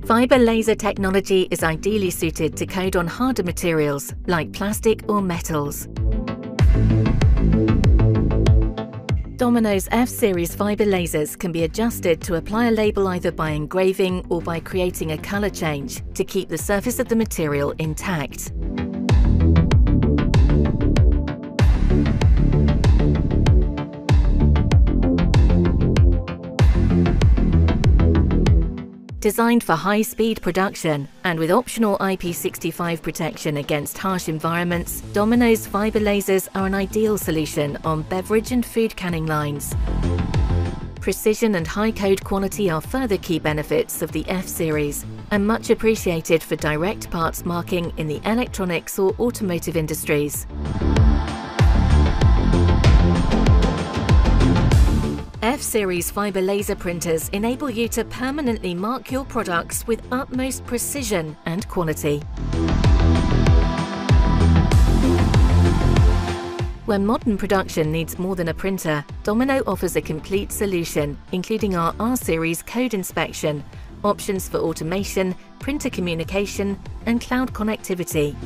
Fiber laser technology is ideally suited to code on harder materials like plastic or metals. Domino's F-Series fiber lasers can be adjusted to apply a label either by engraving or by creating a color change to keep the surface of the material intact. Designed for high-speed production and with optional IP65 protection against harsh environments, Domino's fiber lasers are an ideal solution on beverage and food canning lines. Precision and high code quality are further key benefits of the F-Series and much appreciated for direct parts marking in the electronics or automotive industries. F-Series fiber laser printers enable you to permanently mark your products with utmost precision and quality. When modern production needs more than a printer, Domino offers a complete solution, including our R-Series code inspection, options for automation, printer communication, and cloud connectivity.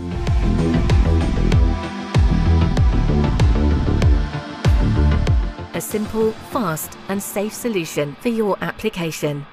A simple, fast, and safe solution for your application.